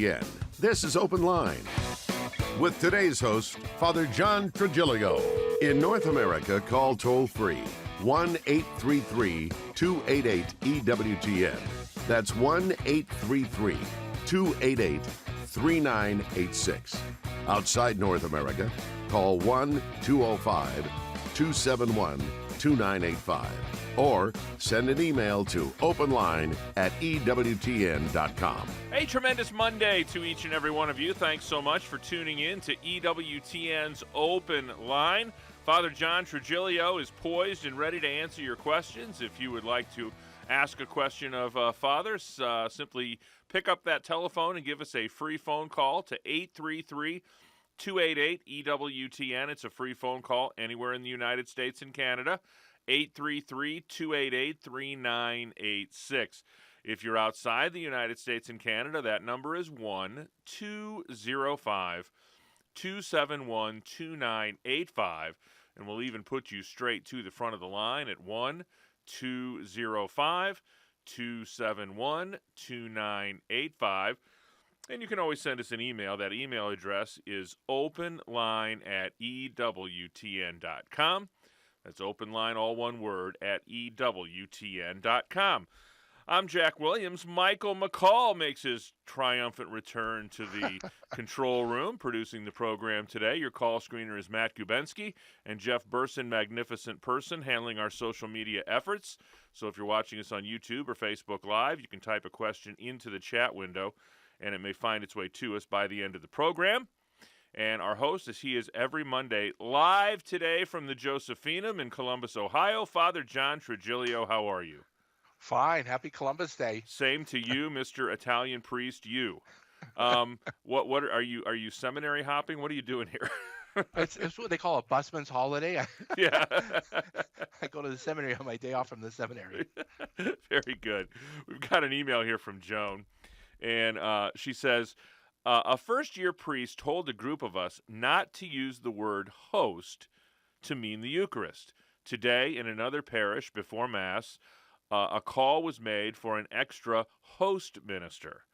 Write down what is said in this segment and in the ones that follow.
EWTN. This is Open Line with today's host, Father John Trigilio. In North America, call toll-free 1-833-288-EWTN. That's 1-833-288-3986. Outside North America, call 1-205-271-2985 or send an email to openline@ewtn.com. A tremendous Monday to each and every one of you. Thanks so much for tuning in to EWTN's Open Line. Father John Trigilio is poised and ready to answer your questions. If you would like to ask a question of Fathers, simply pick up that telephone and give us a free phone call to 833-288-EWTN. It's a free phone call anywhere in the United States and Canada. 833-288-3986. If you're outside the United States and Canada, that number is 1-205-271-2985, and we'll even put you straight to the front of the line at 1-205-271-2985. And you can always send us an email. That email address is openline@ewtn.com. That's open line, all one word, at EWTN.com. I'm Jack Williams. Michael McCall makes his triumphant return to the control room, producing the program today. Your call screener is Matt Gubensky, and Jeff Burson, magnificent person, handling our social media efforts. So if you're watching us on YouTube or Facebook Live, you can type a question into the chat window, and it may find its way to us by the end of the program. And our host, as he is every Monday, live today from the Josephinum in Columbus, Ohio, Father John Trigilio. How are you? Fine. Happy Columbus Day. Same to you, Mr. Italian priest. You. What are you? Are you seminary hopping? What are you doing here? It's what they call a busman's holiday. Yeah. I go to the seminary on my day off from the seminary. Very good. We've got an email here from Joan, and she says, a first-year priest told a group of us not to use the word host to mean the Eucharist. Today, in another parish before Mass, a call was made for an extra host minister.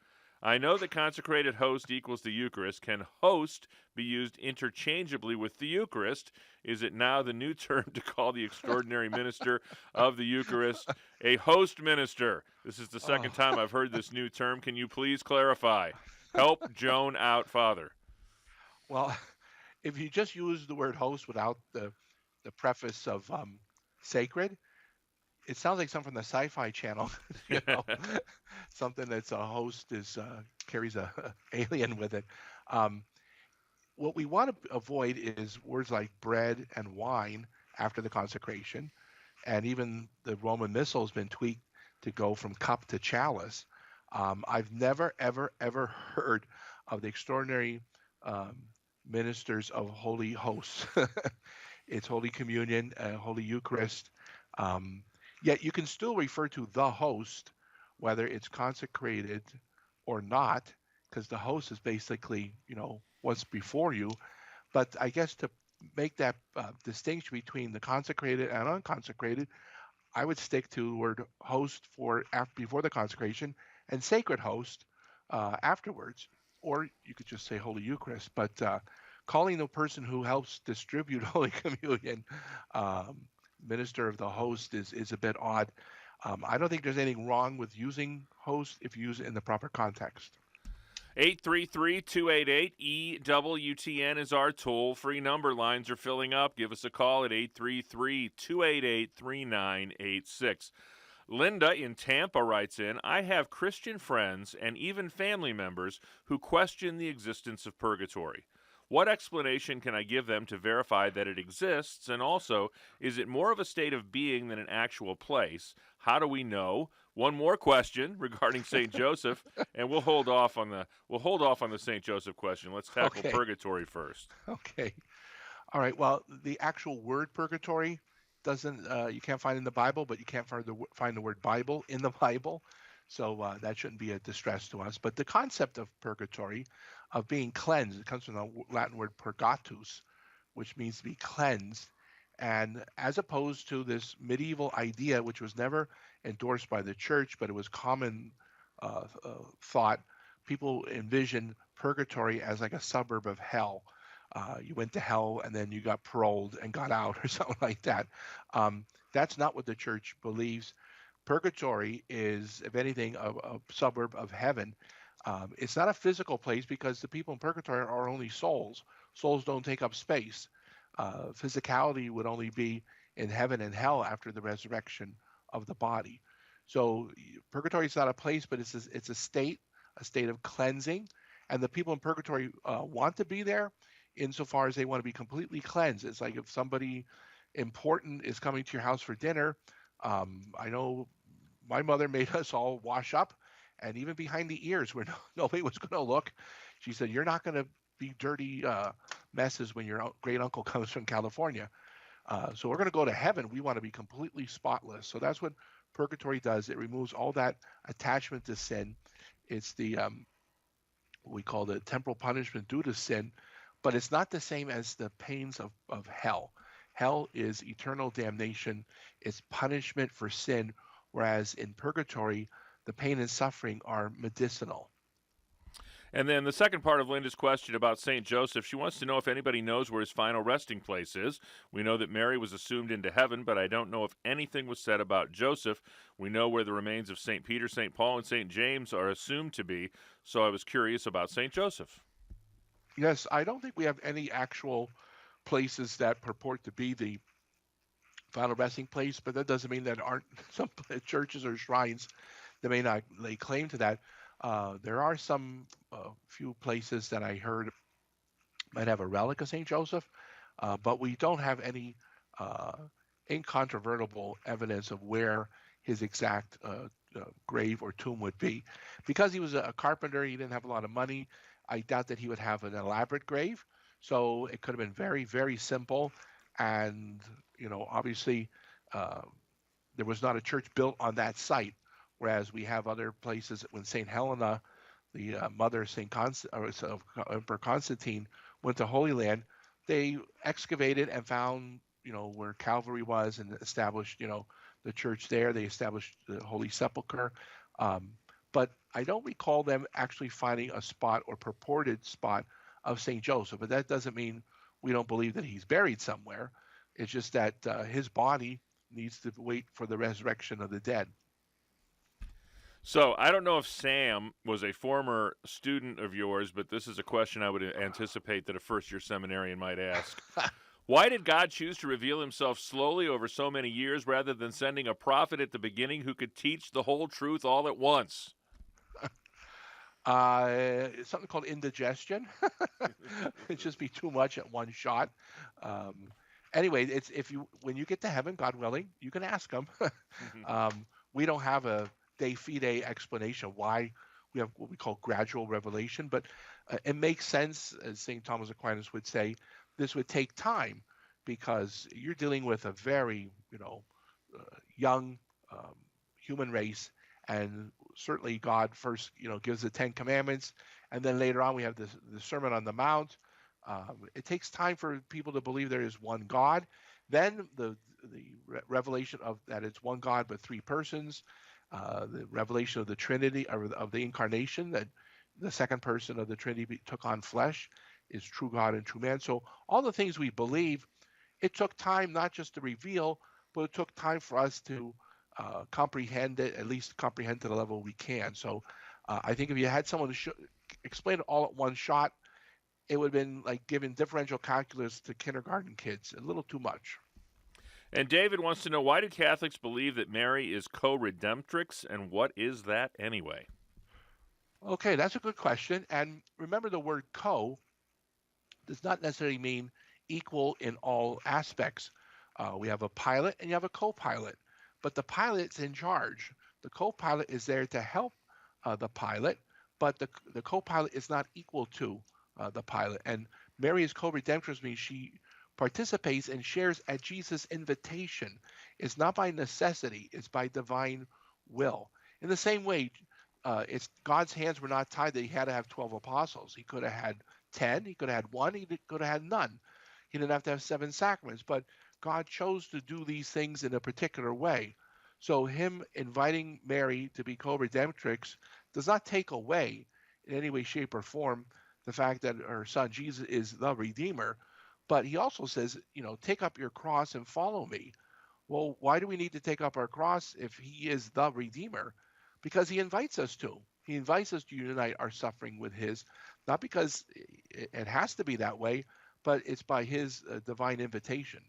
I know that consecrated host equals the Eucharist. Can host be used interchangeably with the Eucharist? Is it now the new term to call the extraordinary minister of the Eucharist a host minister? This is the second time I've heard this new term. Can you please clarify? Help Joan out, Father. Well, if you just use the word host without the preface of sacred, it sounds like something from the Sci-Fi Channel. You know, something that's a host is carries a alien with it. What we want to avoid is words like bread and wine after the consecration, and even the Roman Missal has been tweaked to go from cup to chalice. I've never, ever, ever heard of the extraordinary ministers of Holy Hosts. It's Holy Communion, Holy Eucharist. Yet you can still refer to the host, whether it's consecrated or not, because the host is basically, what's before you. But I guess to make that distinction between the consecrated and unconsecrated, I would stick to the word host before the consecration and sacred host afterwards. Or you could just say Holy Eucharist. But calling the person who helps distribute Holy Communion minister of the host is a bit odd. I don't think there's anything wrong with using host if you use it in the proper context. 833-288-EWTN is our toll-free number. Lines are filling up. Give us a call at 833-288-3986. Linda in Tampa writes in, I have Christian friends and even family members who question the existence of purgatory. What explanation can I give them to verify that it exists? And also, is it more of a state of being than an actual place? How do we know? One more question regarding St. Joseph, and we'll hold off on the St. Joseph question. Let's tackle purgatory first. Okay. All right. Well, the actual word purgatory doesn't you can't find in the Bible, but you can't find the word Bible in the Bible. So that shouldn't be a distress to us. But the concept of purgatory, of being cleansed, it comes from the Latin word purgatus, which means to be cleansed. And as opposed to this medieval idea, which was never endorsed by the church, but it was common thought people envision purgatory as like a suburb of hell. You went to hell and then you got paroled and got out or something like that. That's not what the church believes. Purgatory is, if anything, a suburb of heaven. It's not a physical place because the people in purgatory are only souls. Souls don't take up space. Physicality would only be in heaven and hell after the resurrection of the body. So purgatory is not a place, but it's a state of cleansing. And the people in purgatory want to be there insofar as they want to be completely cleansed. It's like if somebody important is coming to your house for dinner. I know my mother made us all wash up, and even behind the ears where nobody was going to look. She said, "You're not going to be dirty messes when your great uncle comes from California." So we're going to go to heaven. We want to be completely spotless. So that's what purgatory does. It removes all that attachment to sin. It's the what we call the temporal punishment due to sin, but it's not the same as the pains of hell. Hell is eternal damnation. It's punishment for sin, whereas in purgatory, the pain and suffering are medicinal. And then the second part of Linda's question about St. Joseph, she wants to know if anybody knows where his final resting place is. We know that Mary was assumed into heaven, but I don't know if anything was said about Joseph. We know where the remains of St. Peter, St. Paul, and St. James are assumed to be, so I was curious about St. Joseph. Yes, I don't think we have any actual places that purport to be the final resting place, but that doesn't mean there aren't some churches or shrines that may not lay claim to that. There are some few places that I heard might have a relic of St. Joseph, but we don't have any incontrovertible evidence of where his exact grave or tomb would be. Because he was a carpenter, he didn't have a lot of money. I doubt that he would have an elaborate grave. So it could have been very, very simple. And, obviously there was not a church built on that site, whereas we have other places. When St. Helena, the mother of Emperor Constantine, went to Holy Land, they excavated and found, where Calvary was and established, the church there. They established the Holy Sepulchre. But I don't recall them actually finding a spot or purported spot of St. Joseph. But that doesn't mean we don't believe that he's buried somewhere. It's just that his body needs to wait for the resurrection of the dead. So I don't know if Sam was a former student of yours, but this is a question I would anticipate that a first-year seminarian might ask. Why did God choose to reveal himself slowly over so many years rather than sending a prophet at the beginning who could teach the whole truth all at once? It's something called indigestion. It'd just be too much at one shot. Anyway, it's when you get to heaven, God willing, you can ask him. We don't have a de fide explanation why we have what we call gradual revelation, but it makes sense, as St. Thomas Aquinas would say. This would take time because you're dealing with a very, young human race, and certainly God first, gives the 10 Commandments, and then later on we have the Sermon on the Mount. It takes time for people to believe there is one God. Then the revelation of that it's one God but three persons. The revelation of the Trinity, or of the Incarnation, that the second person of the Trinity took on flesh, is true God and true man. So all the things we believe, it took time not just to reveal, but it took time for us to comprehend it, at least comprehend to the level we can. So I think if you had someone to explain it all at one shot, it would have been like giving differential calculus to kindergarten kids, a little too much. And David wants to know, why do Catholics believe that Mary is co-redemptrix, and what is that anyway? Okay, that's a good question. And remember, the word co does not necessarily mean equal in all aspects. We have a pilot and you have a co-pilot, but the pilot's in charge. The co-pilot is there to help the pilot, but the co-pilot is not equal to the pilot. And Mary is co-redemptrix means she participates and shares at Jesus' invitation. It's not by necessity, it's by divine will. In the same way, it's God's hands were not tied that he had to have 12 apostles. He could have had 10, he could have had one, he could have had none. He didn't have to have 7 sacraments, but God chose to do these things in a particular way. So him inviting Mary to be co-redemptrix does not take away. in any way, shape, or form the fact that her son Jesus is the Redeemer. But he also says, take up your cross and follow me. Well, why do we need to take up our cross if he is the Redeemer? Because he invites us to. He invites us to unite our suffering with his, not because it has to be that way, but it's by his divine invitation.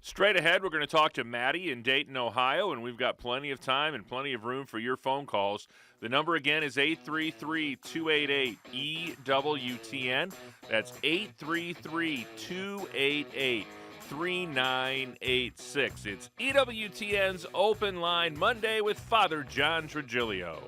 Straight ahead, we're going to talk to Maddie in Dayton, Ohio, and we've got plenty of time and plenty of room for your phone calls. The number again is 833-288-EWTN. That's 833-288-3986. It's EWTN's Open Line Monday with Father John Trigilio.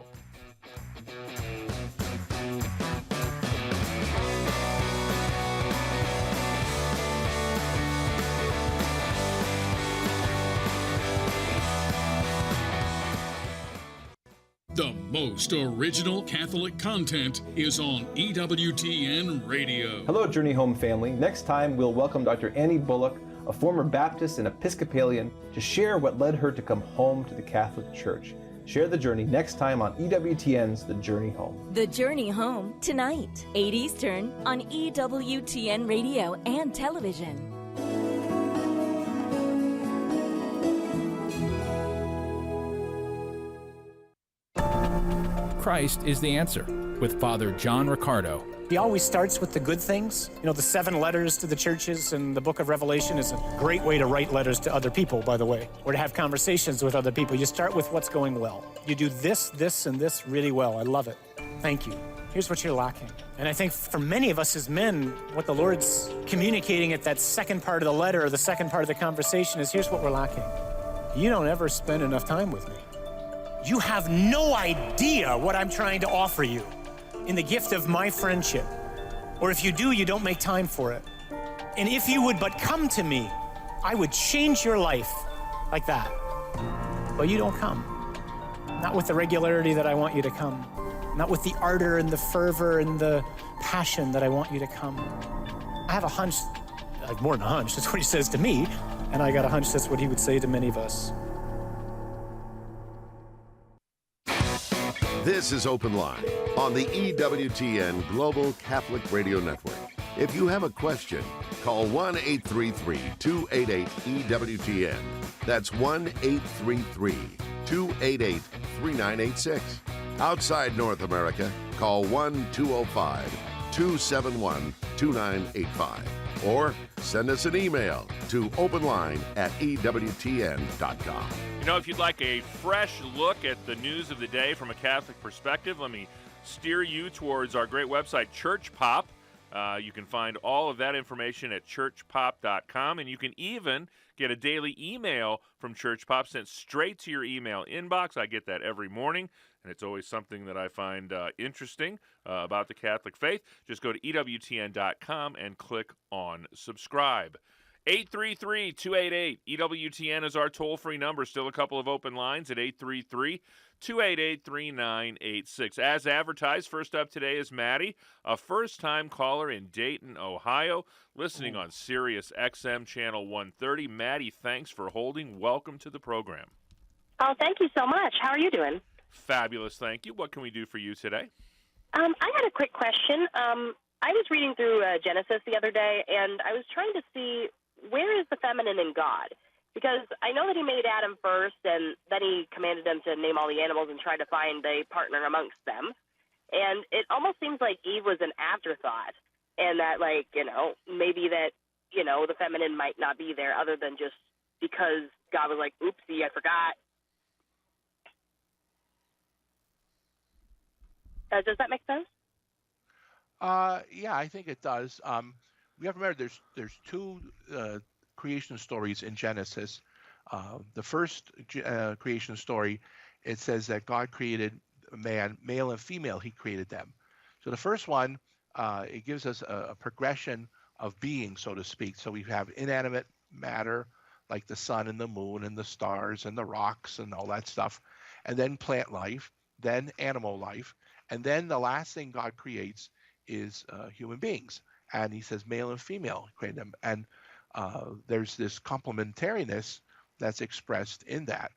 The most original Catholic content is on EWTN Radio. Hello, Journey Home family. Next time, we'll welcome Dr. Annie Bullock, a former Baptist and Episcopalian, to share what led her to come home to the Catholic Church. Share the journey next time on EWTN's The Journey Home. The Journey Home, tonight, 8 Eastern, on EWTN Radio and television. Christ is the answer with Father John Riccardo. He always starts with the good things. The 7 letters to the churches and the book of Revelation is a great way to write letters to other people, by the way, or to have conversations with other people. You start with what's going well. You do this, this, and this really well. I love it. Thank you. Here's what you're lacking. And I think for many of us as men, what the Lord's communicating at that second part of the letter or the second part of the conversation is, here's what we're lacking. You don't ever spend enough time with me. You have no idea what I'm trying to offer you in the gift of my friendship. Or if you do, you don't make time for it. And if you would but come to me, I would change your life like that. But you don't come. Not with the regularity that I want you to come. Not with the ardor and the fervor and the passion that I want you to come. I have a hunch, like more than a hunch, that's what he says to me, and I got a hunch that's what he would say to many of us. This is Open Line on the EWTN Global Catholic Radio Network. If you have a question, call 1-833-288-EWTN. That's 1-833-288-3986. Outside North America, call 1-205-271-2985. Or send us an email to openline@EWTN.com. If you'd like a fresh look at the news of the day from a Catholic perspective, let me steer you towards our great website, Church Pop. You can find all of that information at churchpop.com, and you can even get a daily email from Church Pop sent straight to your email inbox. I get that every morning, and it's always something that I find interesting about the Catholic faith. Just go to EWTN.com and click on subscribe. 833-288-EWTN is our toll-free number. Still a couple of open lines at 833-288-3986. As advertised, first up today is Maddie, a first-time caller in Dayton, Ohio, listening on Sirius XM Channel 130. Maddie, thanks for holding. Welcome to the program. Oh, thank you so much. How are you doing? Fabulous, thank you. What can we do for you today? I had a quick question. I was reading through Genesis the other day, and I was trying to see where is the feminine in God? Because I know that he made Adam first, and then he commanded them to name all the animals and try to find a partner amongst them. And it almost seems like Eve was an afterthought, and that, maybe that, the feminine might not be there other than just because God was like, oopsie, I forgot. Does that make sense? Yeah, I think it does. We have to remember there's 2 creation stories in Genesis. The first creation story, it says that God created man, male and female, he created them. So the first one, it gives us a progression of being, so to speak. So we have inanimate matter, like the sun and the moon and the stars and the rocks and all that stuff, and then plant life, then animal life, and then the last thing God creates is human beings. And he says male and female created them. And there's this complementariness that's expressed in that.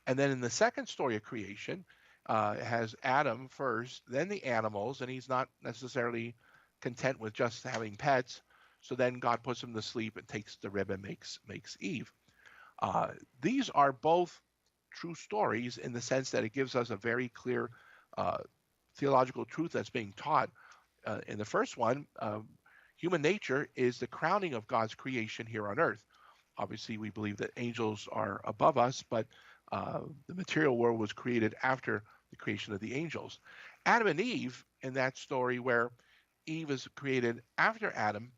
And then in the second story of creation, has Adam first, then the animals, and he's not necessarily content with just having pets. So then God puts him to sleep and takes the rib and makes Eve. These are both true stories in the sense that it gives us a very clear theological truth that's being taught. In the first one, human nature is the crowning of God's creation here on earth. Obviously, we believe that angels are above us, but the material world was created after the creation of the angels. Adam and Eve, in that story where Eve is created after Adam,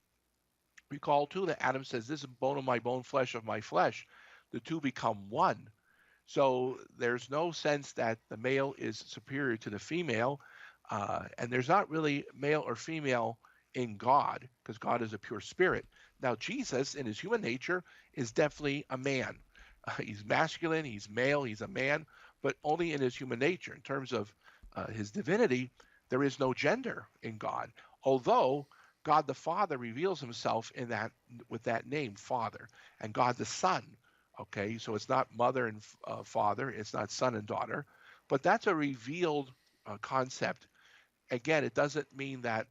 recall too that Adam says, "This is bone of my bone, flesh of my flesh." The two become one. So there's no sense that the male is superior to the female, and there's not really male or female in God, because God is a pure spirit. Now, Jesus, in his human nature, is definitely a man. He's masculine, he's male, he's a man, but only in his human nature. In terms of his divinity, there is no gender in God, although God the Father reveals himself in that with that name, Father, and God the Son. Okay, so it's not mother and father, it's not son and daughter, but that's a revealed concept. Again, it doesn't mean that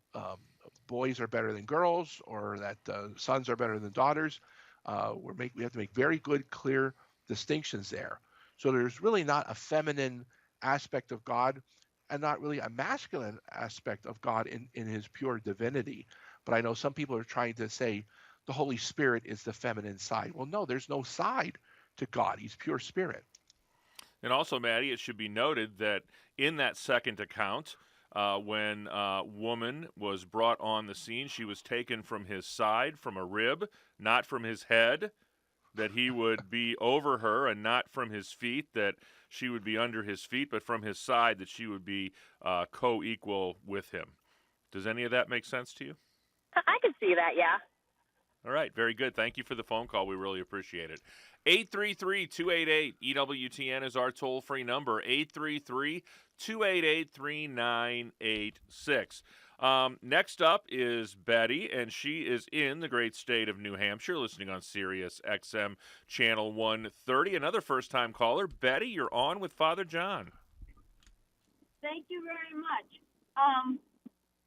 boys are better than girls or that sons are better than daughters. We have to make very good, clear distinctions there. So there's really not a feminine aspect of God and not really a masculine aspect of God in his pure divinity. But I know some people are trying to say the Holy Spirit is the feminine side. Well, no, there's no side to God. He's pure spirit. And also, Maddie, it should be noted that in that second account, when woman was brought on the scene, she was taken from his side, from a rib, not from his head, that he would be over her, and not from his feet, that she would be under his feet, but from his side, that she would be co-equal with him. Does any of that make sense to you? I can see that, yeah. All right, very good. Thank you for the phone call. We really appreciate it. 833-288-EWTN is our toll-free number, 833-288-3986. Next up is Betty, and she is in the great state of New Hampshire, listening on Sirius XM Channel 130. Another first-time caller. Betty, you're on with Father John. Thank you very much.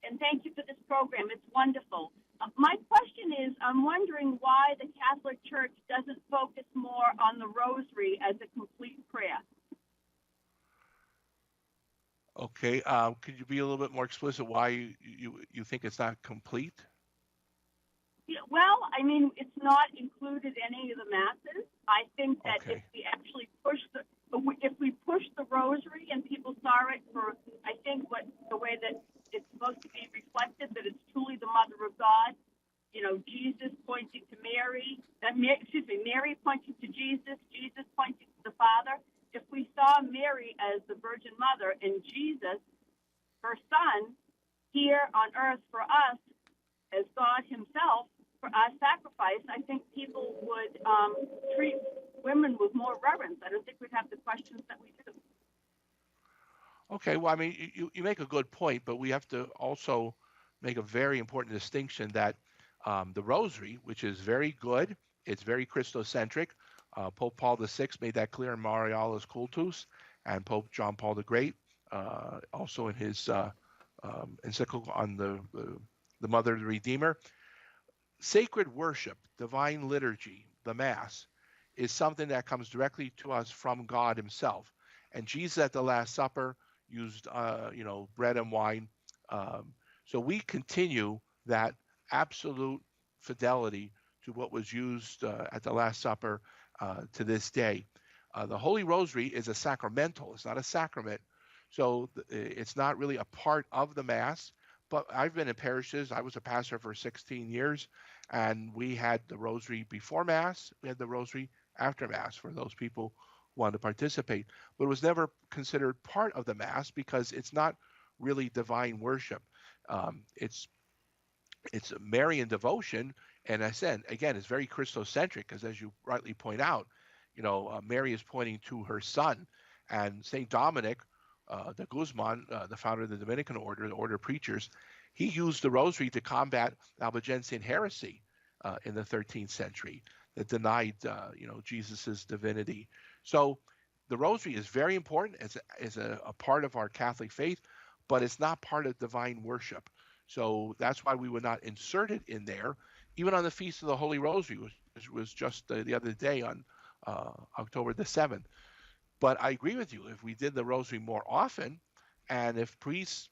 And thank you for this program. It's wonderful. My question is, I'm wondering why the Catholic Church doesn't focus more on the rosary as a complete prayer. Okay, could you be a little bit more explicit why you think it's not complete? Yeah, well, I mean, it's not included in any of the masses. I think that if we actually push the rosary and people saw it for, I think the way that it's supposed to be reflected, that it's truly the Mother of God. You know, Jesus pointing to Mary, Mary pointing to Jesus, Jesus pointing to the Father. If we saw Mary as the Virgin Mother and Jesus, her Son, here on earth for us as God himself, for our sacrifice, I think people would treat women with more reverence. I don't think we'd have the questions that we do. Okay, well, I mean, you make a good point, but we have to also make a very important distinction that the rosary, which is very good, it's very Christocentric. Pope Paul VI made that clear in Marialis Cultus, and Pope John Paul the Great, also in his encyclical on the Mother of the Redeemer. Sacred worship, divine liturgy, the Mass, is something that comes directly to us from God himself. And Jesus at the Last Supper used, bread and wine. So we continue that absolute fidelity to what was used at the Last Supper to this day. The Holy Rosary is a sacramental. It's not a sacrament. So it's not really a part of the Mass. But I've been in parishes. I was a pastor for 16 years, and we had the Rosary before Mass. We had the Rosary after Mass for those people who wanted to participate. But it was never considered part of the Mass because it's not really divine worship. It's Marian devotion, and I said again, it's very Christocentric, because as you rightly point out, Mary is pointing to her Son, and Saint Dominic de Guzman, the founder of the Dominican order, the order of preachers, he used the Rosary to combat Albigensian heresy in the 13th century that denied, Jesus's divinity. So the rosary is very important as a part of our Catholic faith, but it's not part of divine worship. So that's why we would not insert it in there, even on the Feast of the Holy Rosary, which was just the other day on October the 7th. But I agree with you. If we did the rosary more often, and if priests,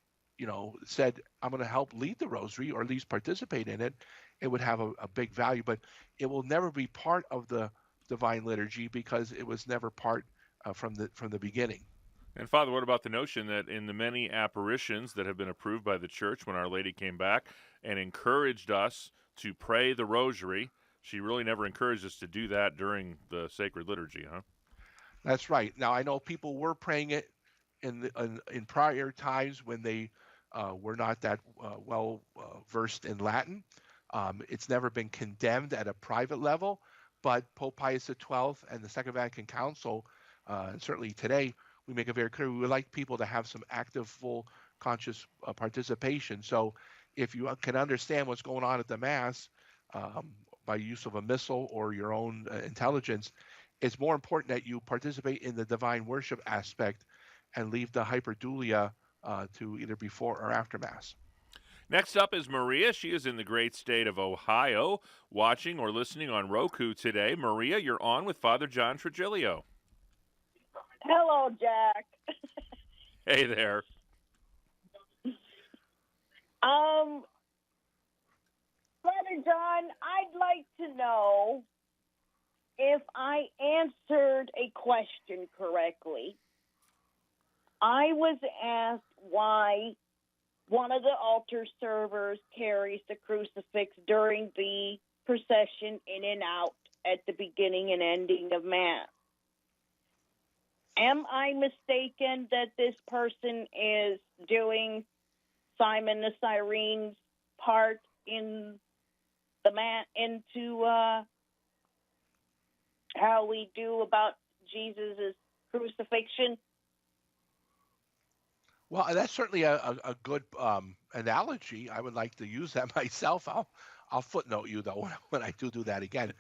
said, I'm going to help lead the rosary or at least participate in it, it would have a big value. But it will never be part of the divine liturgy because it was never part from the beginning. And Father, what about the notion that in the many apparitions that have been approved by the Church when Our Lady came back and encouraged us to pray the rosary, she really never encouraged us to do that during the sacred liturgy, huh? That's right. Now, I know people were praying it in prior times when they were not that well versed in Latin. It's never been condemned at a private level, but Pope Pius XII and the Second Vatican Council, and certainly today, we make it very clear we would like people to have some active, full, conscious participation. So if you can understand what's going on at the Mass by use of a missal or your own intelligence, it's more important that you participate in the divine worship aspect and leave the hyperdulia to either before or after Mass. Next up is Maria. She is in the great state of Ohio, watching or listening on Roku today. Maria, you're on with Father John Trigilio. Hello, Jack. Hey there. Brother John, I'd like to know if I answered a question correctly. I was asked why one of the altar servers carries the crucifix during the procession in and out at the beginning and ending of Mass. Am I mistaken that this person is doing Simon the Cyrene's part in the into how we do about Jesus' crucifixion? Well, that's certainly a good analogy. I would like to use that myself. I'll footnote you though when I do that again.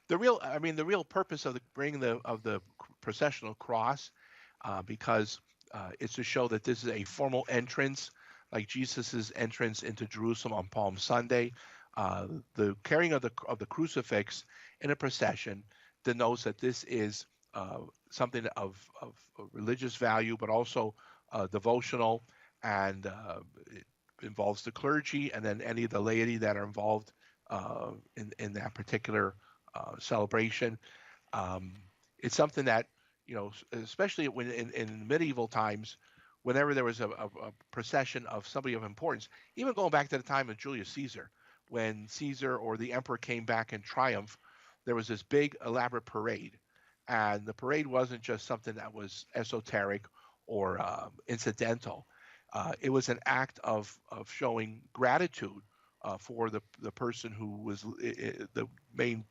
The real purpose of the bringing of the processional cross, because it's to show that this is a formal entrance, like Jesus's entrance into Jerusalem on Palm Sunday. The carrying of the crucifix in a procession denotes that this is something of religious value, but also devotional, and it involves the clergy and then any of the laity that are involved in that particular celebration. It's something that, especially when in medieval times, whenever there was a procession of somebody of importance, even going back to the time of Julius Caesar, when Caesar or the emperor came back in triumph, there was this big elaborate parade. And the parade wasn't just something that was esoteric or incidental. It was an act of showing gratitude for the person who was the main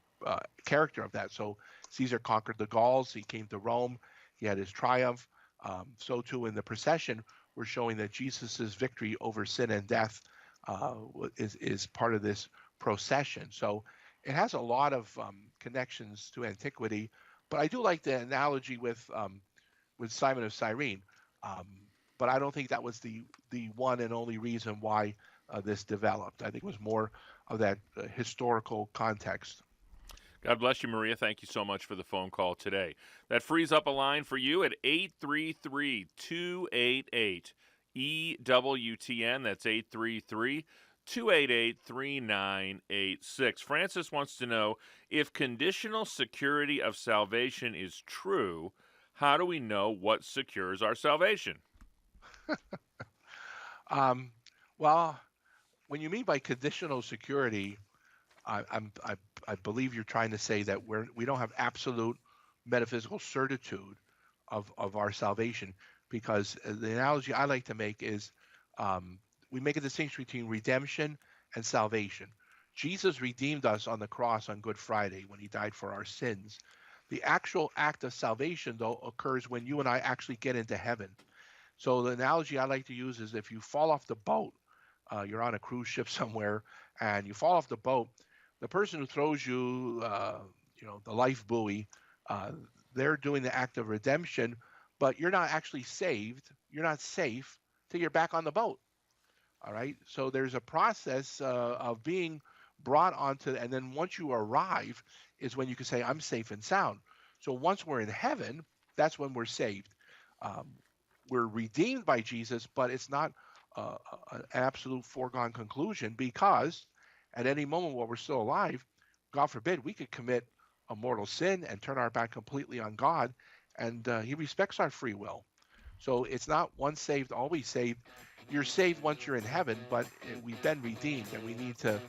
character of that. So Caesar conquered the Gauls. He came to Rome. He had his triumph. So too in the procession, we're showing that Jesus's victory over sin and death is part of this procession. So it has a lot of connections to antiquity. But I do like the analogy with Simon of Cyrene. But I don't think that was the one and only reason why this developed. I think it was more of that historical context. God bless you, Maria. Thank you so much for the phone call today. That frees up a line for you at 833-288-EWTN. That's 833-288-3986. Francis wants to know, if conditional security of salvation is true, how do we know what secures our salvation? Well, when you mean by conditional security, I believe you're trying to say that we don't have absolute metaphysical certitude of our salvation, because the analogy I like to make is we make a distinction between redemption and salvation. Jesus redeemed us on the cross on Good Friday when he died for our sins. The actual act of salvation, though, occurs when you and I actually get into heaven. So the analogy I like to use is if you fall off the boat, you're on a cruise ship somewhere, and you fall off the boat, the person who throws you, the life buoy, they're doing the act of redemption, but you're not actually saved. You're not safe till you're back on the boat. All right. So there's a process of being brought onto, and then once you arrive is when you can say, I'm safe and sound. So once we're in heaven, that's when we're saved. We're redeemed by Jesus, but it's not an absolute foregone conclusion, because at any moment while we're still alive, God forbid, we could commit a mortal sin and turn our back completely on God, and he respects our free will. So it's not once saved, always saved. You're saved once you're in heaven, but we've been redeemed, and we need to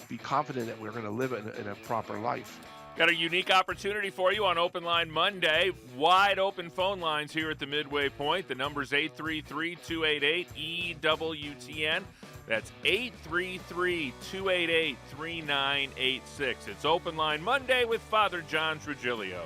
be confident that we're going to live in a proper life. Got a unique opportunity for you on Open Line Monday. Wide open phone lines here at the midway point. The number's 833-288-EWTN. That's 833-288-3986. It's Open Line Monday with Father John Trigilio.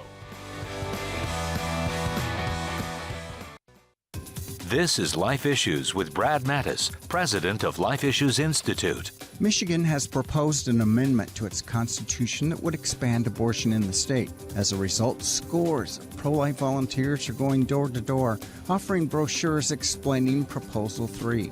This is Life Issues with Brad Mattis, president of Life Issues Institute. Michigan has proposed an amendment to its constitution that would expand abortion in the state. As a result, scores of pro-life volunteers are going door to door, offering brochures explaining Proposal 3.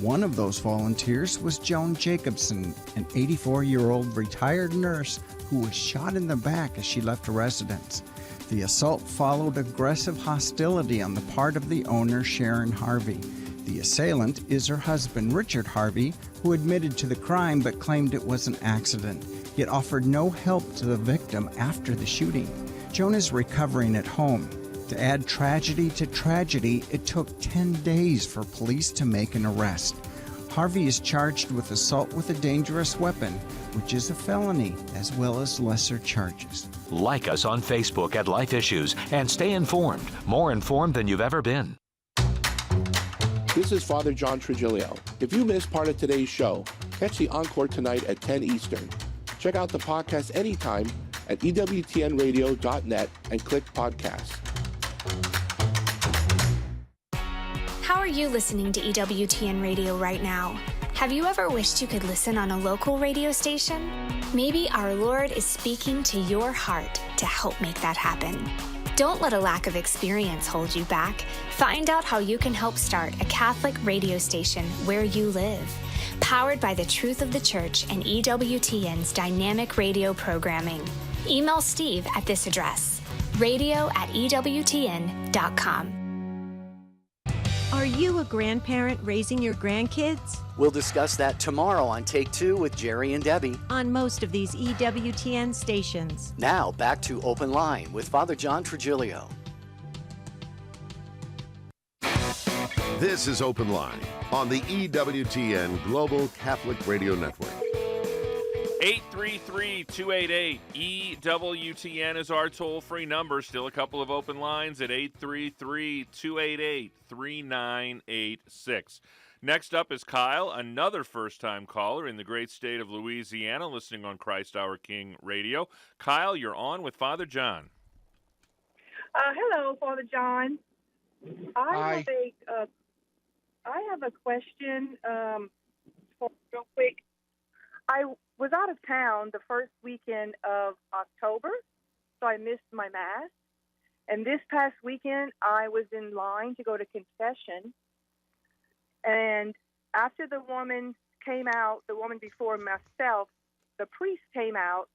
One of those volunteers was Joan Jacobson, an 84-year-old retired nurse who was shot in the back as she left a residence. The assault followed aggressive hostility on the part of the owner, Sharon Harvey. The assailant is her husband, Richard Harvey, who admitted to the crime but claimed it was an accident, yet offered no help to the victim after the shooting. Joan is recovering at home. To add tragedy to tragedy, it took 10 days for police to make an arrest. Harvey is charged with assault with a dangerous weapon, which is a felony, as well as lesser charges. Like us on Facebook at Life Issues and stay informed, more informed than you've ever been. This is Father John Trigilio. If you missed part of today's show, catch the encore tonight at 10 Eastern. Check out the podcast anytime at EWTNradio.net and click podcasts. How are you listening to EWTN Radio right now? Have you ever wished you could listen on a local radio station? Maybe our Lord is speaking to your heart to help make that happen. Don't let a lack of experience hold you back. Find out how you can help start a Catholic radio station where you live. Powered by the truth of the Church and EWTN's dynamic radio programming. Email Steve at this address, radio@EWTN.com. Are you a grandparent raising your grandkids? We'll discuss that tomorrow on Take Two with Jerry and Debbie. On most of these EWTN stations. Now, back to Open Line with Father John Trigilio. This is Open Line on the EWTN Global Catholic Radio Network. 833-288-EWTN is our toll-free number. Still a couple of open lines at 833-288-3986. Next up is Kyle, another first-time caller in the great state of Louisiana, listening on Christ Our King Radio. Kyle, you're on with Father John. Hello, Father John. Hi. I have a question real quick. I was out of town the first weekend of October, so I missed my Mass. And this past weekend, I was in line to go to confession. And after the woman came out, the woman before myself, the priest came out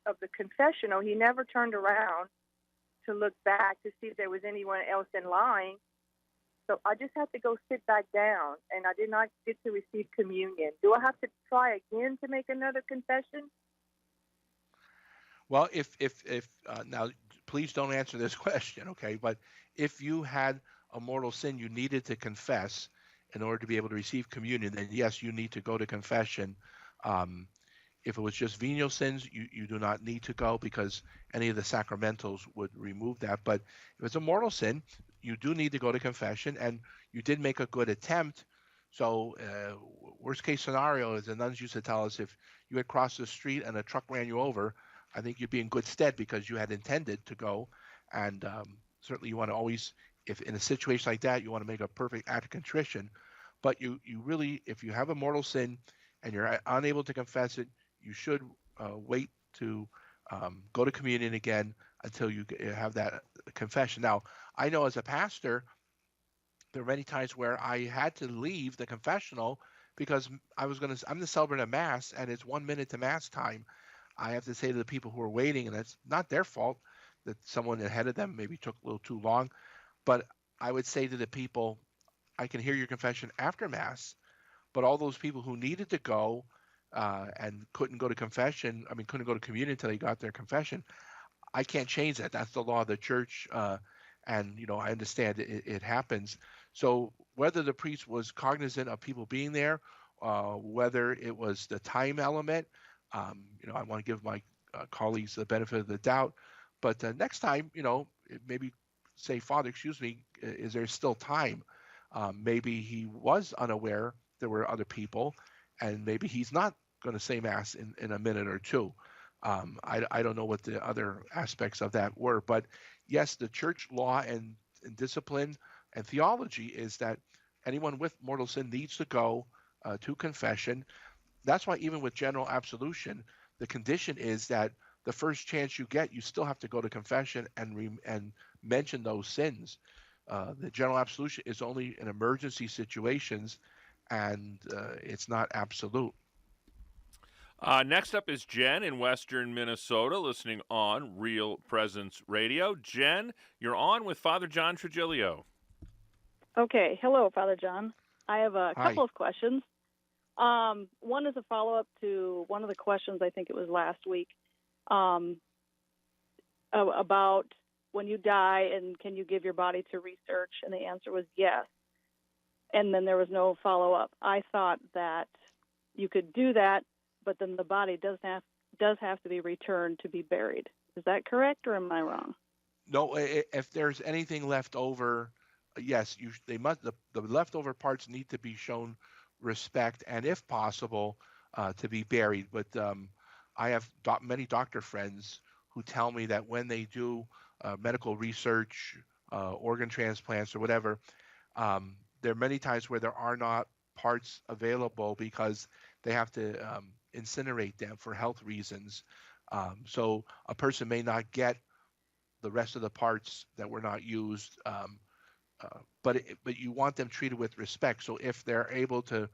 of the confessional. He never turned around to look back to see if there was anyone else in line. So I just had to go sit back down, and I did not get to receive communion. Do I have to try again to make another confession? Well, if now, please don't answer this question, okay? But if you had a mortal sin you needed to confess in order to be able to receive communion, then yes, you need to go to confession. If it was just venial sins, you do not need to go, because any of the sacramentals would remove that. But if it's a mortal sin, you do need to go to confession, and you did make a good attempt. So worst case scenario, as the nuns used to tell us, if you had crossed the street and a truck ran you over, I think you'd be in good stead because you had intended to go. And certainly you want to always, if in a situation like that, you want to make a perfect act of contrition. But you really, if you have a mortal sin and you're unable to confess it, you should wait to go to communion again until you have that confession. Now, I know as a pastor, there were many times where I had to leave the confessional because I'm the celebrant of Mass, and it's 1 minute to Mass time. I have to say to the people who are waiting, and it's not their fault that someone ahead of them maybe took a little too long, but I would say to the people, I can hear your confession after Mass, but all those people who needed to go and couldn't go to communion until they got their confession, I can't change that. That's the law of the church, and I understand it happens. So whether the priest was cognizant of people being there, whether it was the time element, I want to give my colleagues the benefit of the doubt. But next time, maybe say, Father, excuse me, is there still time? Maybe he was unaware there were other people, and maybe he's not going to say Mass in a minute or two. I don't know what the other aspects of that were, but yes, the church law and discipline and theology is that anyone with mortal sin needs to go to confession. That's why even with general absolution, the condition is that the first chance you get, you still have to go to confession and mention those sins. The general absolution is only in emergency situations, and it's not absolute. Next up is Jen in Western Minnesota, listening on Real Presence Radio. Jen, you're on with Father John Trigilio. Okay. Hello, Father John. I have a Hi. couple of questions. One is a follow-up to one of the questions, I think it was last week, about when you die and can you give your body to research, and the answer was yes. And then there was no follow-up. I thought that you could do that, but then the body does have to be returned to be buried. Is that correct, or am I wrong? No, if there's anything left over, yes, the leftover parts need to be shown respect, and if possible, to be buried. But I have many doctor friends who tell me that when they do medical research, organ transplants, or whatever, there are many times where there are not parts available because they have to incinerate them for health reasons. So a person may not get the rest of the parts that were not used, but you want them treated with respect. So if you're able to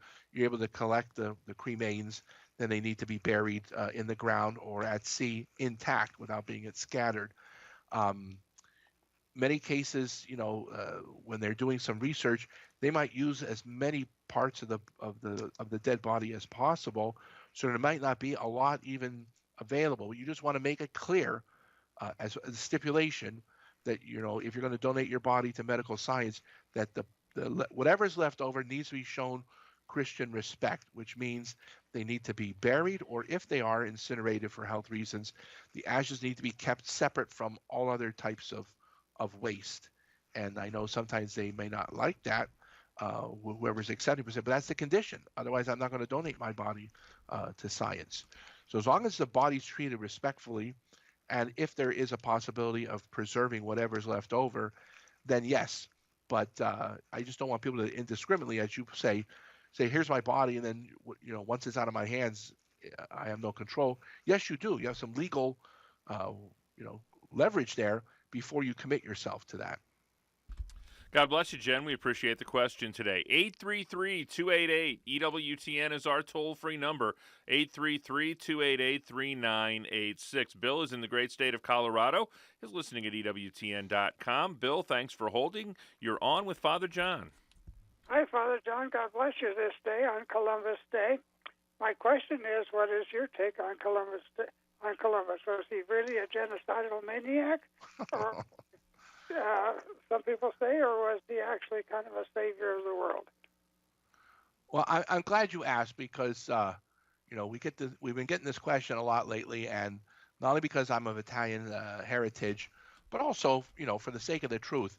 collect the cremains, then they need to be buried in the ground or at sea intact without being scattered. Many cases, when they're doing some research, they might use as many parts of the dead body as possible. So there might not be a lot even available. You just want to make it clear as a stipulation that if you're going to donate your body to medical science, that the whatever's left over needs to be shown Christian respect, which means they need to be buried, or if they are incinerated for health reasons, the ashes need to be kept separate from all other types of waste. And I know sometimes they may not like that, whoever's accepting, but that's the condition. Otherwise, I'm not going to donate my body to science. So as long as the body's treated respectfully, and if there is a possibility of preserving whatever's left over, then yes. But I just don't want people to indiscriminately, as you say, here's my body, and then once it's out of my hands, I have no control. Yes, you do. You have some legal, leverage there before you commit yourself to that. God bless you, Jen. We appreciate the question today. 833-288-EWTN is our toll-free number, 833-288-3986. Bill is in the great state of Colorado. He's listening at EWTN.com. Bill, thanks for holding. You're on with Father John. Hi, Father John. God bless you this day on Columbus Day. My question is, what is your take on Columbus? Was he really a genocidal maniac? Or some people say, or was he actually kind of a savior of the world? Well, I'm glad you asked because, we've been getting this question a lot lately, and not only because I'm of Italian heritage, but also, for the sake of the truth.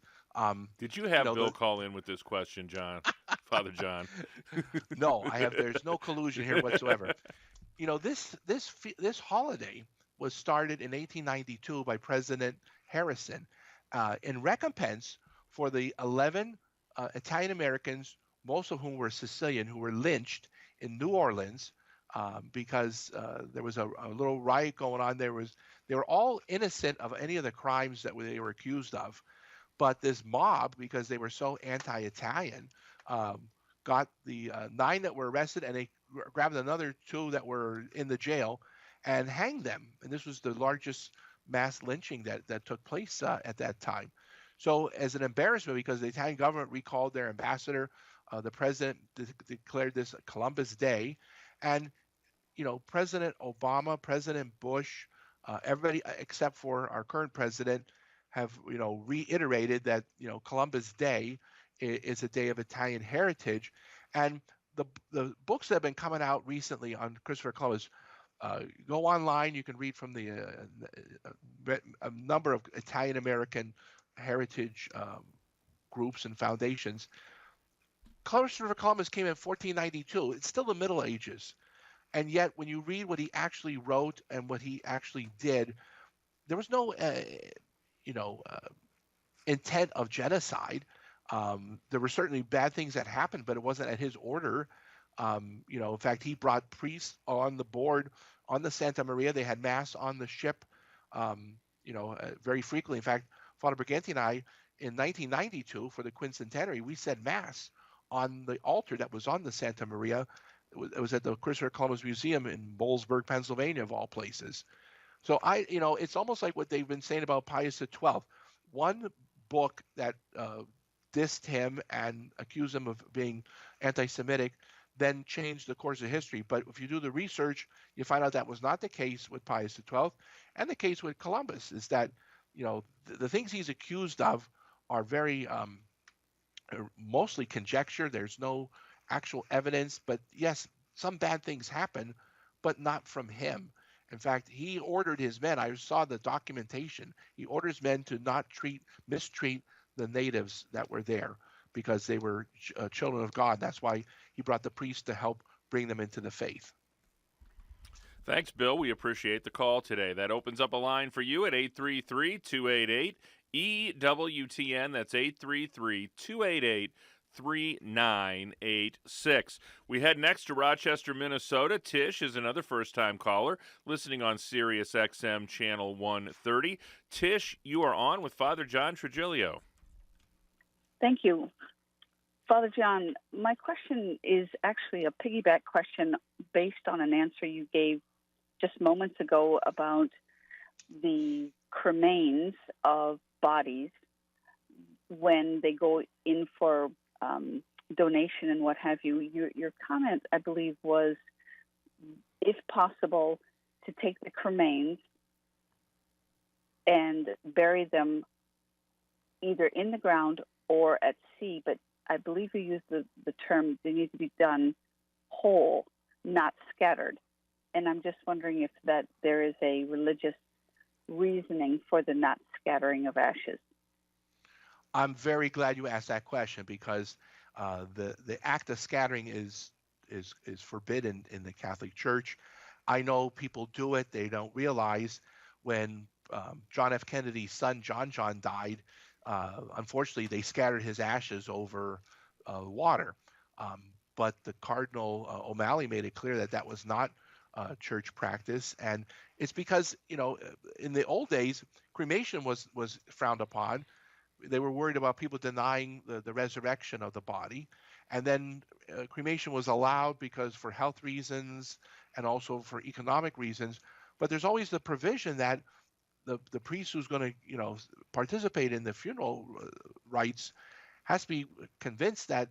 Did you have Bill call in with this question, John? Father John? No, there's no collusion here whatsoever. This holiday was started in 1892 by President Harrison in recompense for the 11 Italian Americans, most of whom were Sicilian, who were lynched in New Orleans because there was a little riot going on. They were all innocent of any of the crimes that they were accused of, but this mob, because they were so anti-Italian, got the 9 that were arrested, and they grabbed another 2 that were in the jail and hanged them. And this was the largest mass lynching that took place at that time. So as an embarrassment, because the Italian government recalled their ambassador, the president declared this Columbus Day, and President Obama, President Bush, everybody except for our current president have reiterated that Columbus Day is a day of Italian heritage. And the books that have been coming out recently on Christopher Columbus, go online, you can read from a number of Italian American heritage groups and foundations. Christopher Columbus came in 1492. It's still the Middle Ages. And yet, when you read what he actually wrote and what he actually did, there was no, intent of genocide. There were certainly bad things that happened, but it wasn't at his order. In fact, he brought priests on the board on the Santa Maria. They had mass on the ship, very frequently. In fact, Father Briganti and I, in 1992, for the quincentenary, we said mass on the altar that was on the Santa Maria. It was at the Christopher Columbus Museum in Bowlesburg, Pennsylvania, of all places. So it's almost like what they've been saying about Pius XII. One book that dissed him and accused him of being anti-Semitic then changed the course of history. But if you do the research, you find out that was not the case with Pius XII, and the case with Columbus is that the things he's accused of are very mostly conjecture. There's no actual evidence, but yes, some bad things happen, but not from him. In fact, he ordered his men, I saw the documentation, he orders men to not mistreat the natives that were there because they were children of God. That's why he brought the priests to help bring them into the faith. Thanks, Bill. We appreciate the call today. That opens up a line for you at 833-288-EWTN. That's 833-288-3986. We head next to Rochester, Minnesota. Tish is another first-time caller listening on Sirius XM Channel 130. Tish, you are on with Father John Trigilio. Thank you. Father John, my question is actually a piggyback question based on an answer you gave just moments ago about the cremains of bodies when they go in for donation and what have you. Your comment, I believe, was, if possible, to take the cremains and bury them either in the ground or at sea, but I believe you used the term they need to be done whole, not scattered. And I'm just wondering if that there is a religious reasoning for the not scattering of ashes. I'm very glad you asked that question because the act of scattering is forbidden in the Catholic Church. I know people do it. They don't realize when John F. Kennedy's son, John died, unfortunately, they scattered his ashes over water. But the Cardinal O'Malley made it clear that was not church practice. And it's because, in the old days, cremation was frowned upon. They were worried about people denying the resurrection of the body. And then cremation was allowed because for health reasons and also for economic reasons. But there's always the provision that the priest who's going to, participate in the funeral rites has to be convinced that,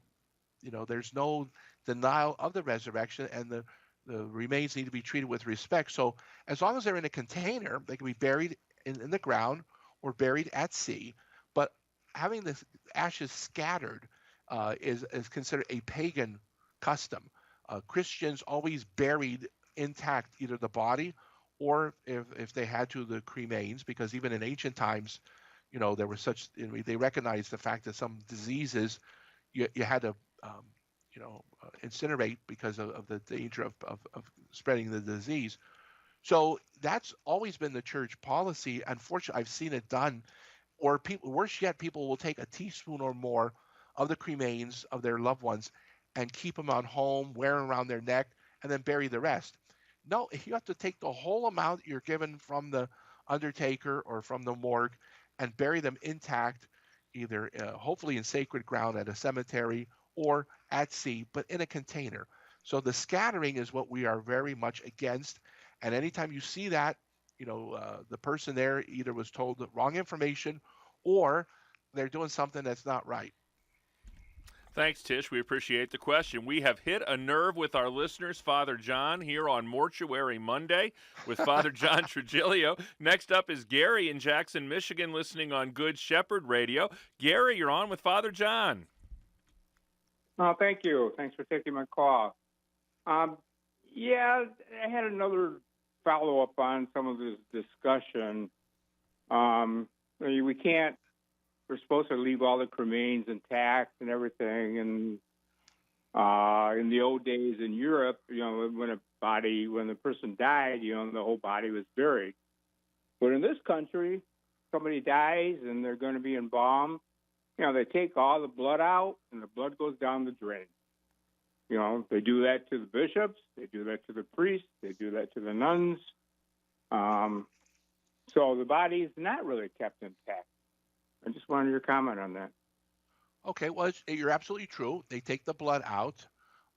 there's no denial of the resurrection and the remains need to be treated with respect. So as long as they're in a container, they can be buried in the ground or buried at sea. But having the ashes scattered is considered a pagan custom. Christians always buried intact either the body or if they had to, the cremains, because even in ancient times, there was they recognized the fact that some diseases you had to, incinerate because of the danger of spreading the disease. So that's always been the church policy. Unfortunately, I've seen it done, or worse yet, people will take a teaspoon or more of the cremains of their loved ones and keep them on home, wear them around their neck, and then bury the rest. No, you have to take the whole amount you're given from the undertaker or from the morgue and bury them intact, either hopefully in sacred ground at a cemetery or at sea, but in a container. So the scattering is what we are very much against. And anytime you see that, the person there either was told the wrong information or they're doing something that's not right. Thanks, Tish. We appreciate the question. We have hit a nerve with our listeners, Father John, here on Mortuary Monday with Father John Trigilio. Next up is Gary in Jackson, Michigan, listening on Good Shepherd Radio. Gary, you're on with Father John. Oh, thank you. Thanks for taking my call. Yeah, I had another follow-up on some of this discussion. We're supposed to leave all the cremains intact and everything. And in the old days in Europe, when the person died, the whole body was buried. But in this country, somebody dies and they're going to be embalmed. They take all the blood out and the blood goes down the drain. They do that to the bishops, they do that to the priests, they do that to the nuns. So the body is not really kept intact. I just wanted your comment on that. Okay, well, you're absolutely true. They take the blood out.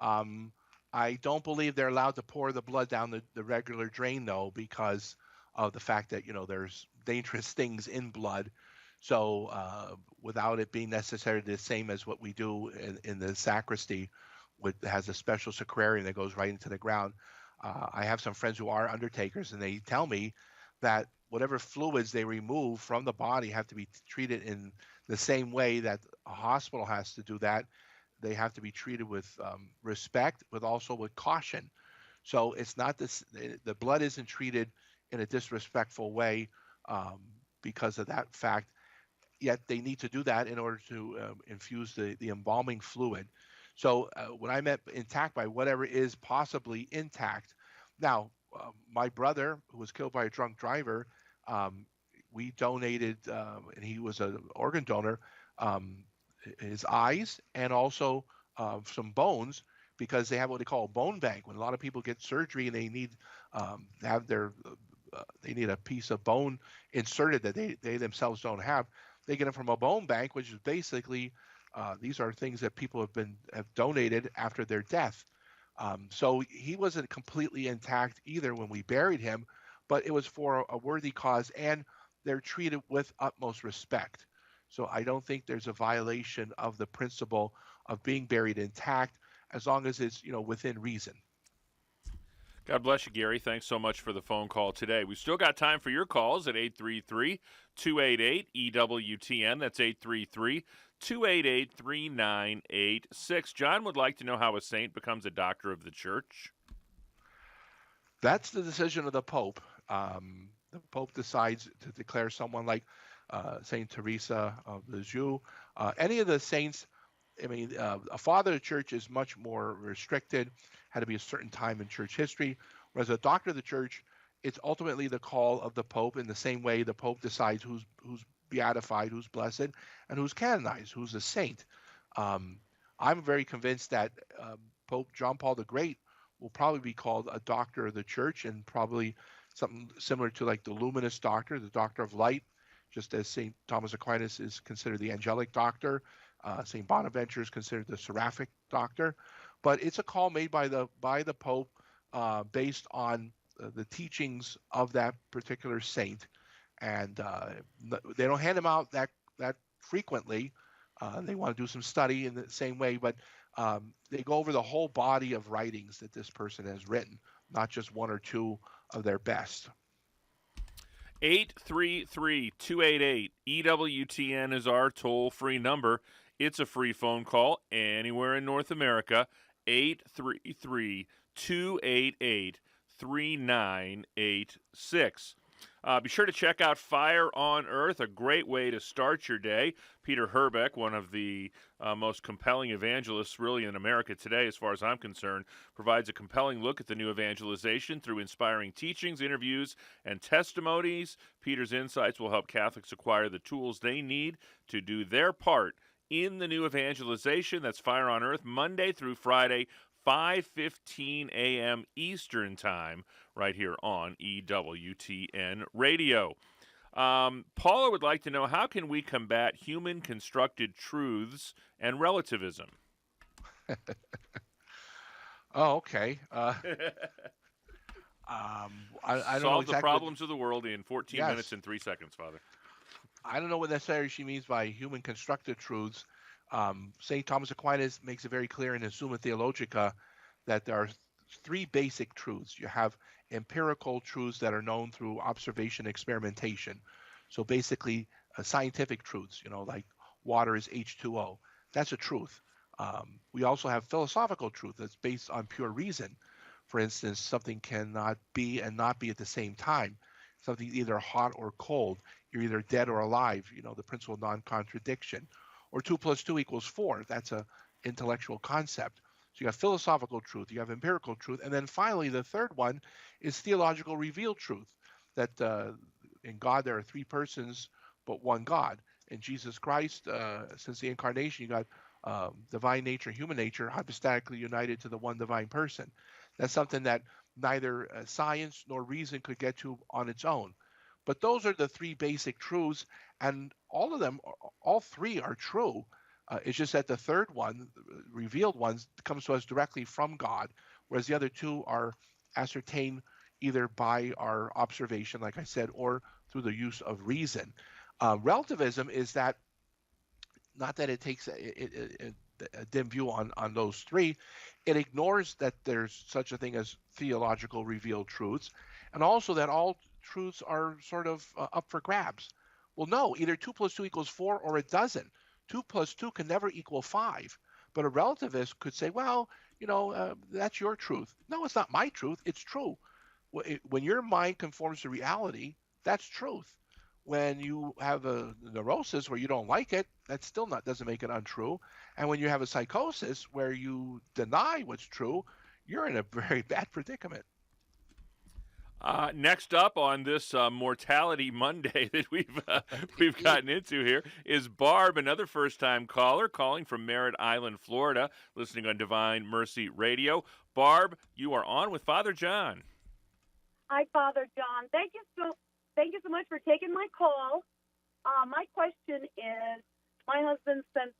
I don't believe they're allowed to pour the blood down the regular drain, though, because of the fact that, there's dangerous things in blood. So without it being necessarily the same as what we do in the sacristy, has a special sacrarium that goes right into the ground. I have some friends who are undertakers, and they tell me that whatever fluids they remove from the body have to be treated in the same way that a hospital has to do that. They have to be treated with respect, but also with caution. So it's not the blood isn't treated in a disrespectful way because of that fact. Yet they need to do that in order to infuse the embalming fluid. So when I meant intact, by whatever is possibly intact. Now, my brother, who was killed by a drunk driver, we donated, and he was an organ donor, his eyes and also some bones, because they have what they call a bone bank. When a lot of people get surgery and they need they need a piece of bone inserted that they themselves don't have, they get it from a bone bank, which is basically these are things that people have donated after their death. So he wasn't completely intact either when we buried him, but it was for a worthy cause, and they're treated with utmost respect. So I don't think there's a violation of the principle of being buried intact, as long as it's within reason. God bless you, Gary. Thanks so much for the phone call today. We've still got time for your calls at 833-288-EWTN. That's 833-288-3986. John would like to know how a saint becomes a doctor of the church. That's the decision of the Pope. The Pope decides to declare someone like Saint Teresa of Lisieux, any of the saints. I mean, a father of the church is much more restricted, had to be a certain time in church history, whereas a doctor of the church, it's ultimately the call of the Pope. In the same way the Pope decides who's beatified, who's blessed, and who's canonized, who's a saint. I'm very convinced that Pope John Paul the Great will probably be called a doctor of the church, and probably something similar to like the luminous doctor, the doctor of light, just as St. Thomas Aquinas is considered the angelic doctor. St. Bonaventure is considered the seraphic doctor. But it's a call made by the Pope based on the teachings of that particular saint. And they don't hand them out that frequently. They want to do some study in the same way, but they go over the whole body of writings that this person has written, not just one or two of their best. 833-288-EWTN is our toll-free number. It's a free phone call anywhere in North America. 833-288-3986. Be sure to check out Fire on Earth, a great way to start your day. Peter Herbeck, one of the most compelling evangelists really in America today, as far as I'm concerned, provides a compelling look at the new evangelization through inspiring teachings, interviews, and testimonies. Peter's insights will help Catholics acquire the tools they need to do their part in the new evangelization. That's Fire on Earth, Monday through Friday, 5:15 a.m. Eastern Time, right here on EWTN Radio. Paula would like to know, how can we combat human constructed truths and relativism? Oh, okay. I don't know Solve the exactly problems of the world in 14 Yes. minutes and 3 seconds, Father. I don't know what necessarily she means by human constructed truths. St. Thomas Aquinas makes it very clear in his Summa Theologica that there are three basic truths. You have empirical truths that are known through observation, experimentation. So basically, scientific truths, like water is H2O. That's a truth. We also have philosophical truth that's based on pure reason. For instance, something cannot be and not be at the same time. Something either hot or cold. You're either dead or alive, the principle of non-contradiction. Or 2 + 2 = 4. That's an intellectual concept. So you have philosophical truth, you have empirical truth, and then finally the third one is theological revealed truth, that in God there are three persons but one God. In Jesus Christ, since the incarnation, you got divine nature, human nature, hypostatically united to the one divine person. That's something that neither science nor reason could get to on its own. But those are the three basic truths, and all three are true. It's just that the third one, revealed ones, comes to us directly from God, whereas the other two are ascertained either by our observation, like I said, or through the use of reason. Relativism is that, not that it takes a dim view on those three, it ignores that there's such a thing as theological revealed truths, and also that all truths are sort of up for grabs. Well, no, either 2 + 2 = 4 or it doesn't. 2 + 2 can never equal 5. But a relativist could say, well, that's your truth. No, it's not my truth. It's true. When your mind conforms to reality, that's truth. When you have a neurosis where you don't like it, that still doesn't make it untrue. And when you have a psychosis where you deny what's true, you're in a very bad predicament. Next up on this Mortality Monday that we've gotten into here is Barb, another first-time caller, calling from Merritt Island, Florida, listening on Divine Mercy Radio. Barb, you are on with Father John. Hi, Father John. Thank you so much for taking my call. My question is, my husband spent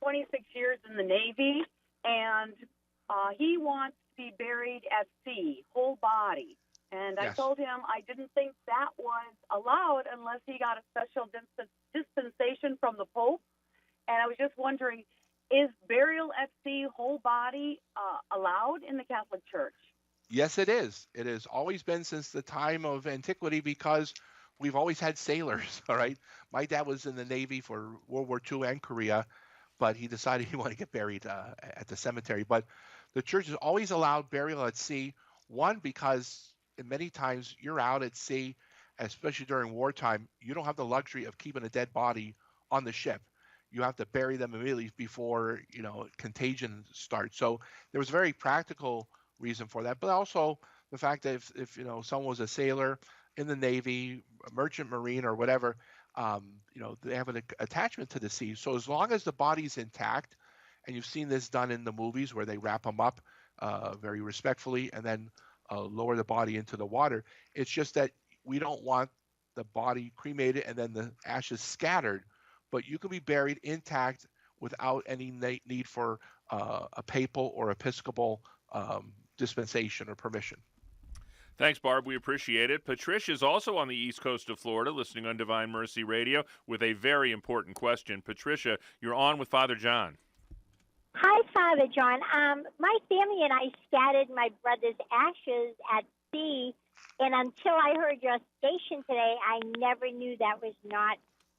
26 years in the Navy, and he wants to be buried at sea, whole body. And I told him I didn't think that was allowed unless he got a special dispensation from the Pope. And I was just wondering, is burial at sea, whole body, allowed in the Catholic Church? Yes, it is. It has always been since the time of antiquity, because we've always had sailors, all right? My dad was in the Navy for World War II and Korea, but he decided he wanted to get buried at the cemetery. But the Church has always allowed burial at sea, one, because many times you're out at sea, especially during wartime, you don't have the luxury of keeping a dead body on the ship. You have to bury them immediately before, contagion starts. So there was a very practical reason for that, but also the fact that if someone was a sailor in the Navy, a merchant marine or whatever, they have an attachment to the sea. So as long as the body's intact, and you've seen this done in the movies where they wrap them up very respectfully and then lower the body into the water. It's just that we don't want the body cremated and then the ashes scattered, but you can be buried intact without any need for a papal or episcopal dispensation or permission. Thanks, Barb. We appreciate it. Patricia is also on the east coast of Florida, listening on Divine Mercy Radio with a very important question. Patricia, you're on with Father John. Hi, Father John. My family and I scattered my brother's ashes at sea, and until I heard your station today, I never knew that was not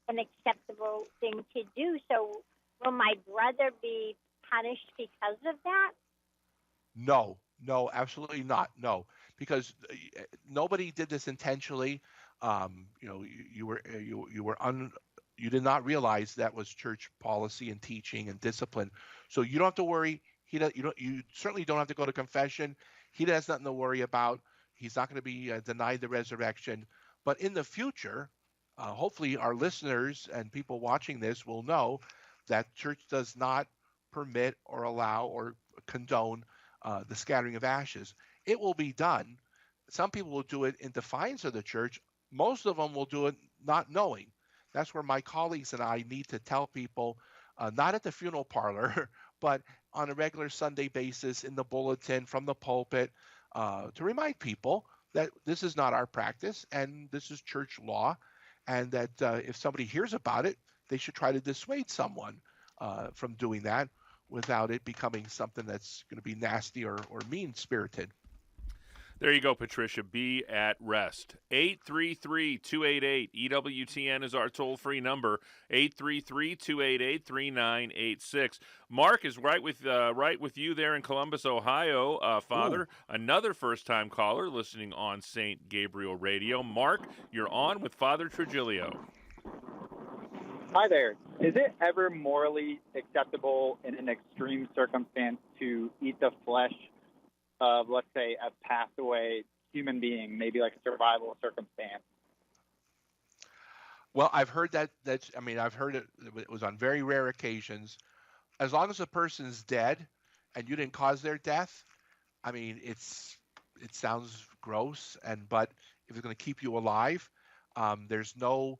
an acceptable thing to do. So will my brother be punished because of that? No, absolutely not. No, because nobody did this intentionally. You did not realize that was church policy and teaching and discipline. So you don't have to worry. You certainly don't have to go to confession. He has nothing to worry about. He's not going to be denied the resurrection. But in the future, hopefully our listeners and people watching this will know that church does not permit or allow or condone the scattering of ashes. It will be done. Some people will do it in defiance of the church. Most of them will do it not knowing. That's where my colleagues and I need to tell people, not at the funeral parlor, but on a regular Sunday basis in the bulletin from the pulpit, to remind people that this is not our practice and this is church law, and that if somebody hears about it, they should try to dissuade someone from doing that without it becoming something that's going to be nasty or mean-spirited. There you go, Patricia. Be at rest. 833-288 EWTN is our toll-free number. 833-288-3986. Mark is right with you there in Columbus, Ohio, Father. Ooh. Another first-time caller listening on St. Gabriel Radio. Mark, you're on with Father Trigilio. Hi there. Is it ever morally acceptable in an extreme circumstance to eat the flesh of, let's say, a passed away human being, maybe like a survival circumstance? Well, I've heard that. I've heard it. It was on very rare occasions. As long as the person's dead and you didn't cause their death, it sounds gross. But if it's going to keep you alive, there's no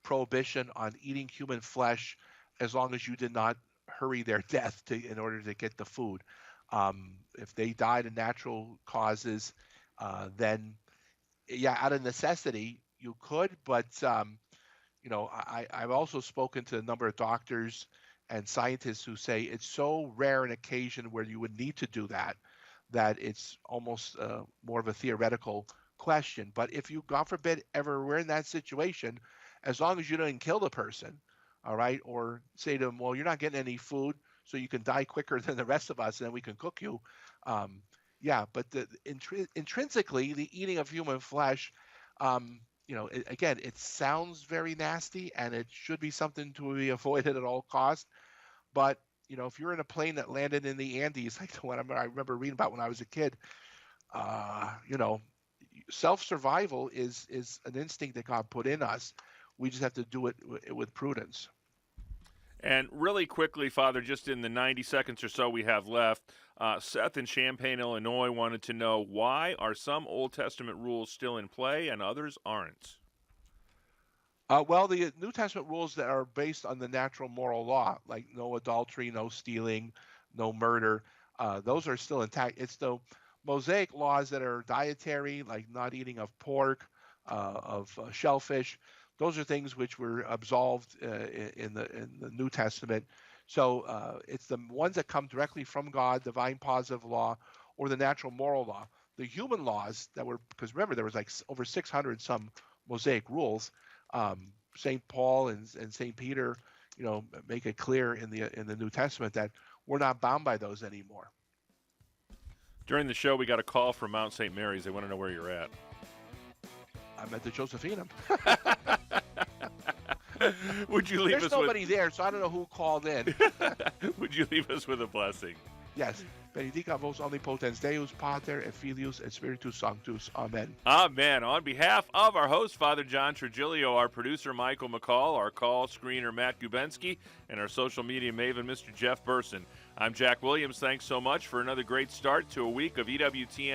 prohibition on eating human flesh as long as you did not hurry their death in order to get the food. If they died of natural causes, then out of necessity you could. But I've also spoken to a number of doctors and scientists who say it's so rare an occasion where you would need to do that it's almost more of a theoretical question. But if you, God forbid, ever were in that situation, as long as you didn't kill the person, all right, or say to them, well, you're not getting any food, so you can die quicker than the rest of us, and then we can cook you. But intrinsically, the eating of human flesh, it sounds very nasty, and it should be something to be avoided at all costs. But if you're in a plane that landed in the Andes, like the one I remember reading about when I was a kid, self-survival is an instinct that God put in us. We just have to do it with prudence. And really quickly, Father, just in the 90 seconds or so we have left, Seth in Champaign, Illinois wanted to know, why are some Old Testament rules still in play and others aren't? Well, the New Testament rules that are based on the natural moral law, like no adultery, no stealing, no murder, those are still intact. It's the Mosaic laws that are dietary, like not eating of pork, of shellfish. Those are things which were absolved in the New Testament. So it's the ones that come directly from God, divine positive law, or the natural moral law. The human laws that were, because remember there was like over 600 some Mosaic rules. St. Paul and St. Peter, make it clear in the New Testament that we're not bound by those anymore. During the show, we got a call from Mount St. Mary's. They want to know where you're at. I'm at the Josephinum. Would you leave There's us nobody there, so I don't know who called in. Would you leave us with a blessing? Yes. Benedicat vos omnipotens Deus, Pater, et Filius, et Spiritus Sanctus. Amen. Amen. On behalf of our host, Father John Trigilio, our producer, Michael McCall, our call screener, Matt Gubensky, and our social media maven, Mr. Jeff Burson, I'm Jack Williams. Thanks so much for another great start to a week of EWTN